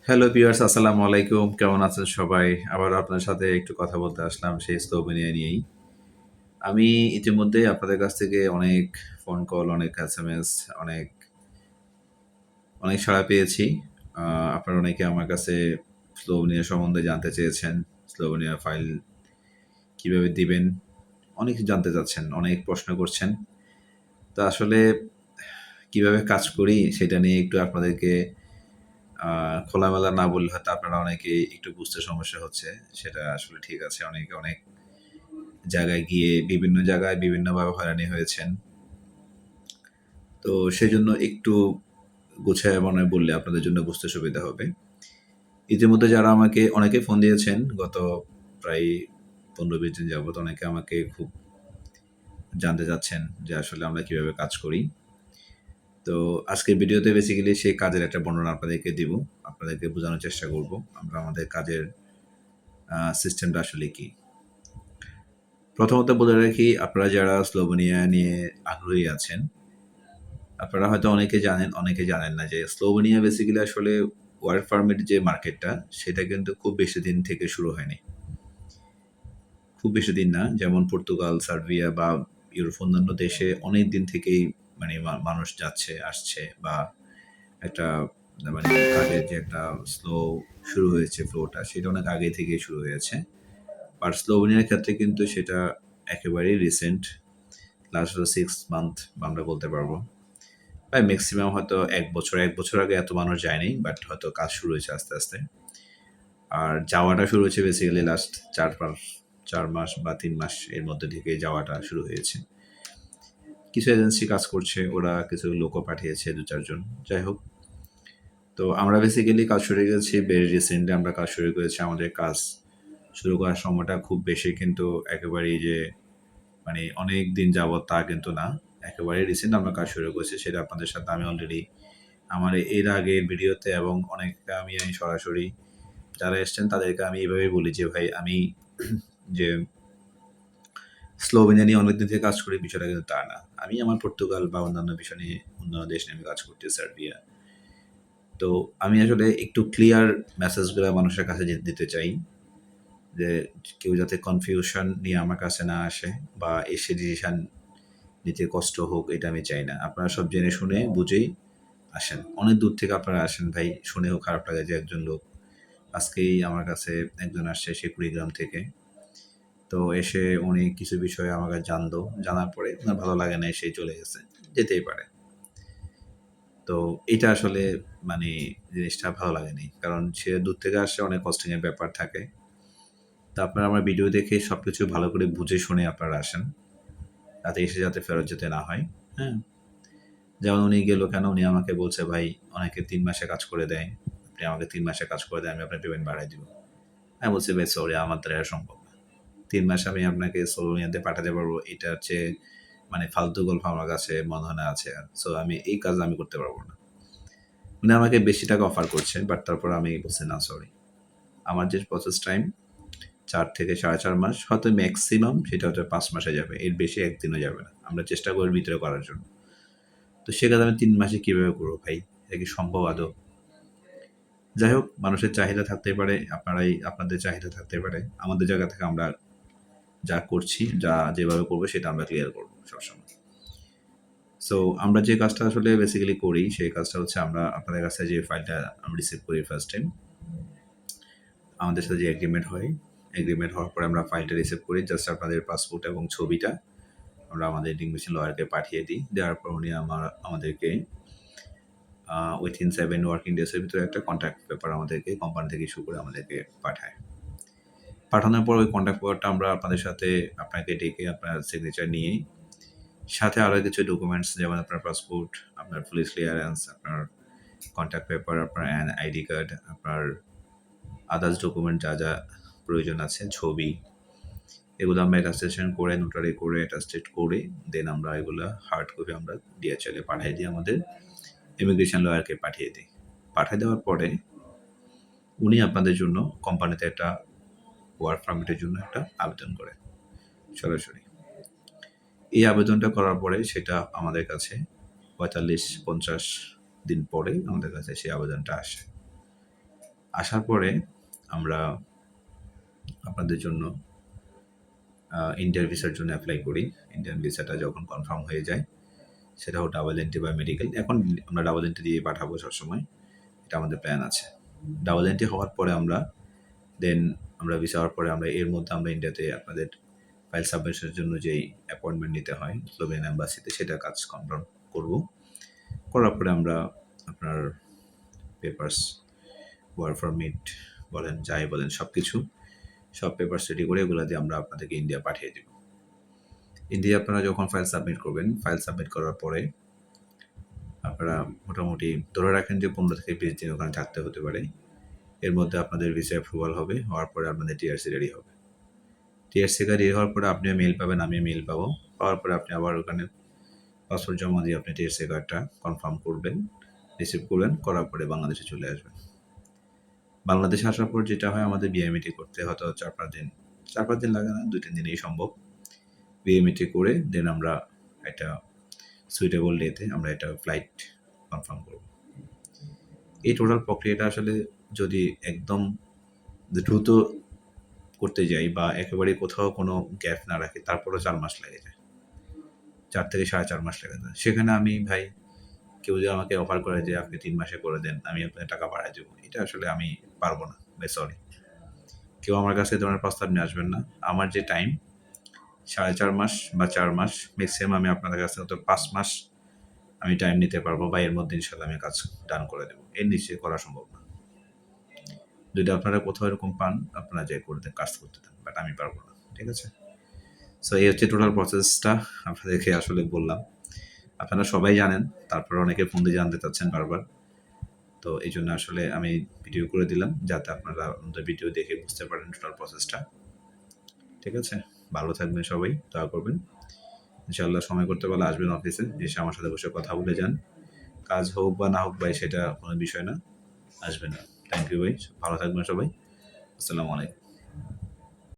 Hello viewers, আসসালামু আলাইকুম। কেমন আছেন সবাই? আবারও আপনার সাথে একটু কথা বলতে আসলাম সেই স্লোভেনিয়া নিয়েই। আমি ইতিমধ্যেই আপনাদের কাছ থেকে অনেক ফোন কল, অনেক এসএমএস, অনেক, অনেক সাড়া পেয়েছি। আ আপনারা অনেকে আমার কাছে স্লোভেনিয়া সম্বন্ধে জানতে চেয়েছেন। স্লোভেনিয়া ফাইল কিভাবে দিবেন? অনেক কিছু জানতে চাচ্ছেন, অনেক প্রশ্ন করছেন। তো আসলে কিভাবে কাজ করি সেটা নিয়ে একটু আপনাদেরকে আ খোলামেলা না বললে হয়তো আপনারা অনেকেই একটু বুঝতে সমস্যা হচ্ছে। সেটা আসলে ঠিক আছে। অনেকে অনেক জায়গায় গিয়ে বিভিন্ন জায়গায় বিভিন্নভাবে হয়রানি হয়েছেন। তো সেজন্য একটু গুছাইয়া মনে বললে আপনাদের জন্য বুঝতে সুবিধা হবে। ইতিমধ্যে যারা আমাকে অনেকে ফোন দিয়েছেন গত প্রায় ১৫-২০ দিন যাবৎ অনেকে আমাকে খুব জানতে চাচ্ছেন যে আসলে আমরা কিভাবে কাজ করি। তো আজকের ভিডিওতে বেসিক্যালি সেই কাজের একটা বর্ণনা আপনাদেরকে দিব। আপনাদেরকে বোঝানোর চেষ্টা করব। আমরা আমাদের কাজের সিস্টেমটা আসলে কি। প্রথমত বলে রাখি আপনারা যারা স্লোভেনিয়া নিয়ে আগ্রহী আছেন আপনারা হয়তো অনেকে জানেন, অনেকে জানেন না যে স্লোভেনিয়া বেসিক্যালি আসলে ওয়ার্ক পারমিট যে মার্কেটটা সেটা কিন্তু খুব বেশি দিন থেকে শুরু হয়নি। খুব বেশি দিন না। যেমন পর্তুগাল, সার্বিয়া বা ইউরোপ অন্যান্য দেশে অনেক দিন থেকেই মানে মানুষ যাচ্ছে, আসছে বা একটা মানে কাজের যে একটা স্লো শুরু হয়েছে ফ্লোটা সেটা অনেক আগে থেকেই শুরু হয়েছে। আর স্লোভেনিয়ার ক্ষেত্রে কিন্তু সেটা একেবারেই রিসেন্ট। লাস্ট হলো 6 মান্থ আমরা বলতে পারব। প্রায় মেক্সিমাম হয়তো ১ বছর, ১ বছর আগে এত মানুষ যায়নি। বাট হয়তো কাজ শুরু হয়েছে আস্তে, আস্তে। আর যাওয়াটা শুরু হয়েছে বেসিক্যালি লাস্ট ৪ মাস বা ৩ মাস এর মধ্যে থেকেই যাওয়াটা শুরু হয়েছে। কিছু এজেন্সি কাজ করছে, ওরা কিছু লোকও পাঠিয়েছে ২-৪ জন। যাই হোক, তো আমরা বেসিক্যালি কাজ শুরু করেছি ভেরি রিসেন্টলি আমরা কাজ শুরু করেছি। আমাদের কাজ শুরু করার সময়টা খুব বেশি কিন্তু একেবারেই যে মানে অনেক দিন যাবৎ তা কিন্তু না। একেবারেই রিসেন্ট আমরা কাজ শুরু করেছি। সেটা আপনাদের সাথে আমি অলরেডি আমার এর আগের ভিডিওতে এবং অনেকটা আমি সরাসরি যারা এসছেন তাদেরকে আমি এভাবেই বলি যে, "ভাই আমি যে স্লোভেনিয়া নিয়ে অনেকদিন থেকে কাজ করি বিষয়টা কিন্তু তা না। আমি আমার পর্তুগাল বা অন্যান্য বিষয় নিয়ে অন্যান্য দেশ নিয়ে আমি কাজ করতেছি, সার্বিয়া।" তো আমি আসলে একটু ক্লিয়ার মেসেজগুলা মানুষের কাছে দিতে চাই যে কেউ যাতে কনফিউশন নিয়ে আমার কাছে না আসে বা এসে ডিসিশন নিতে কষ্ট হোক এটা আমি চাই না। আপনারা সব জেনে শুনে বুঝেই আসেন। অনেক দূর থেকে আপনারা আসেন ভাই, শুনেও খারাপ লাগে যে একজন লোক আজকেই আমার কাছে একজন আসছে সে কুড়িগ্রাম থেকে। তো এসে উনি কিছু বিষয়ে আমার কাছে জানলো। জানার পরে উনার ভালো লাগে নাই সে চলে গেছে। যেতেই পারে। তো এটা আসলে মানে জিনিসটা ভালো লাগেনি। কারণ সে দূর থেকে আসছে অনেক কস্টিং এর ব্যাপার থাকে। তো আপনারা আমার ভিডিও দেখে সবকিছু ভালো করে বুঝে শুনে আপনারা আসেন। যাতে এসে যাতে ফেরত যেতে না হয়। হ্যাঁ? যেমন উনি গেল কেন? উনি আমাকে বলছে, "ভাই অনেকে ৩ মাসে কাজ করে দেয়। আপনি আমাকে ৩ মাসে কাজ করে দেন, আমি আপনার পেমেন্ট বাড়ায় দিব।" আমি বলছি, "ভাই সরি আমার দ্বারা এটা সম্ভব না। ৩ মাসে আমি আপনাকে সোলোনিয়াতে পাঠাতে পারবো। এটা হচ্ছে মানে ফালতু গল্প আমার কাছে মনে হয় না আছে। সো আমি এই কাজ আমি করতে পারব না।" উনি আমাকে বেশি টাকা অফার করছেন। বাট তারপর আমি বলছি, "না সরি। আমার যে প্রসেস টাইম ৪ থেকে ৪.৫ মাস হয়তো মেক্সিমাম সেটা হয়তো ৫ মাসে যাবে। এর বেশি ১ দিনও যাবে না। আমরা চেষ্টা করি ভিতরে করার জন্য। তো সে কাজ আমি ৩ মাসে কিভাবে করব ভাই? এটা কি সম্ভব আদৌ?" যাই হোক, মানুষের চাহিদা থাকতেই পারে। আপনাদের চাহিদা থাকতে পারে। আমাদের জায়গা থেকে আমরা যা করছি, যেভাবে করব সেটা আমরা ক্লিয়ার করব সবসময়। সো আমরা যে কাজটা আসলে বেসিক্যালি করি সেই কাজটা হচ্ছে আমরা আপনাদের কাছে যে ফাইলটা আমরা রিসিভ করি ফার্স্ট টাইম, আমাদের সাথে যে এগ্রিমেন্ট হয়, এগ্রিমেন্ট হওয়ার পরে আমরা ফাইলটা রিসিভ করি। জাস্ট আপনাদের পাসপোর্ট এবং ছবিটা আমরা আমাদের ইমিগ্রেশন লয়ারকে পাঠিয়ে দিই। দেওয়ার পর উনি আমাদেরকে উইথিন 7 ওয়ার্কিং ডেজ এর ভিতরে একটা কন্ট্রাক্ট পেপার আমাদেরকে কোম্পানি থেকে ইস্যু করে আমাদেরকে পাঠায়। পাঠানোর পর ওই কন্ট্রাক্ট পেপারটা আমরা আপনাদের সাথে আপনাকে ডেকে আপনার সিগনেচার নিয়ে সাথে আরো কিছু ডকুমেন্টস যেমন আপনার পাসপোর্ট, আপনার পুলিশ ক্লিয়ারেন্স, আপনার কন্ট্যাক্ট পেপার, আপনার আইডি কার্ড, আপনার আদার্স ডকুমেন্ট যা প্রয়োজন আছে, ছবি, এগুলো আমরা অ্যাটাস্টেশন করে, নোটারি করে, অ্যাটাস্টেড করে দেন আমরা এগুলো হার্ড কপি আমরা DHL এ পাঠিয়ে দিই আমাদের ইমিগ্রেশন লয়ারকে পাঠিয়ে দিই। পাঠিয়ে দেওয়ার পরে উনি আপনাদের জন্য কোম্পানিতে একটা ওয়ার্ক পারমিটের জন্য একটা আবেদন করে সরাসরি। এই আবেদনটা করার পরে সেটা আমাদের কাছে ৪৫-৫০ দিন পরে আমাদের কাছে সেই আবেদনটা আসে। আসার পরে আমরা আপনাদের জন্য ইন্ডিয়ার ভিসার জন্য অ্যাপ্লাই করি। ইন্ডিয়ান ভিসাটা যখন কনফার্ম হয়ে যায়, সেটাও ডাবল এন্ট্রি বা মেডিকেল। এখন আমরা ডাবল এন্ট্রি দিয়ে পাঠাবো সবসময়, এটা আমাদের প্ল্যান আছে। ডাবল এন্ট্রি হওয়ার পরে আমরা ভিসা হওয়ার পরে এর মধ্যে আমরা ইন্ডিয়াতে আপনাদের ফাইল সাবমিশনের জন্য যেই অ্যাপয়েন্টমেন্ট নিতে হয় স্লোভেনিয়ান এম্বাসিতে, সেটা কাজ কনফার্ম করব। করার পরে আমরা আপনার পেপারস, ওয়ার্ক পারমিট বলেন, যাই বলেন, সব পেপারস রেডি করে এগুলো দিয়ে আমরা আপনাদেরকে ইন্ডিয়া পাঠিয়ে দেব। ইন্ডিয়া আপনারা যখন ফাইল সাবমিট করবেন, ফাইল সাবমিট করার পরে আপনারা মোটামুটি ধরে রাখেন যে 15 থেকে 20 দিন ওখানে থাকতে হতে পারে। এর মধ্যে আপনাদের ভিসা অ্যাপ্রুভাল হবে, হওয়ার পরে আপনাদের টিআরসি রেডি হবে। টিআরসি রেডি হওয়ার পরে আপনিও মেল পাবেন, আমিও মেল পাবো। পাওয়ার পরে আপনি আবার ওখানে পাসপোর্ট জমা দিয়ে আপনি টিআরসি কার্ডটা কনফার্ম করবেন, রিসিভ করবেন, করার পরে বাংলাদেশে চলে আসবেন। বাংলাদেশে আসার পর যেটা হয়, আমাদের বিএমইটি করতে হয়তো 4-5 দিন লাগে না, 2-3 দিনেই সম্ভব। বিএমইটি করে দেন আমরা একটা সুইটেবল ডেতে আমরা একটা ফ্লাইট কনফার্ম করব। এই টোটাল প্রক্রিয়াটা আসলে যদি একদম দ্রুত করতে যাই বা একেবারে কোথাও কোনো গ্যাপ না রাখি, তারপরেও 4 মাস লেগে যায়, 4 থেকে 4.5 মাস লেগে যায়। সেখানে আমি ভাই, কেউ যদি আমাকে অফার করে যে আপনি 3 মাসে করে দেন, আমি আপনাকে টাকা বাড়ায় দেবো, এটা আসলে আমি পারবো না ভাই, সরি। কেউ আমার কাছে এ ধরনের প্রস্তাব নিয়ে আসবেন না। আমার যে টাইম 4.5 মাস বা 4 মাস, ম্যাক্সিমাম আমি আপনাদের কাছে হয়তো 5 মাস আমি টাইম নিতে পারবো, বা এর মধ্যে ইনশাল্লাহ আমি কাজ ডান করে দেবো। এর নিচে করা সম্ভব না। যদি আপনারা কোথাও এরকম পান, আপনারা যাই করে দেন, কাজ করতে দেন, বাট আমি পারবো না, ঠিক আছে? সো এই হচ্ছে টোটাল প্রসেসটা আপনাদেরকে আসলে বললাম। আপনারা সবাই জানেন, তারপরে অনেকে ফোন দিয়ে জানতে চাচ্ছেন বারবার। তো এই জন্য আসলে আমি ভিডিও করে দিলাম, যাতে আপনারা আমাদের ভিডিও দেখে বুঝতে পারেন টোটাল প্রসেসটা, ঠিক আছে? ভালো থাকবেন সবাই, দোয়া করবেন। ইনশাআল্লাহ সময় করতে পারলে আসবেন অফিসে, এসে আমার সাথে বসে কথা বলে যান। কাজ হোক বা না হোক ভাই, সেটা কোনো বিষয় না, আসবেন। থ্যাংক ইউ ভাই, ভালো থাকবেন সবাই। আসসালামু আলাইকুম।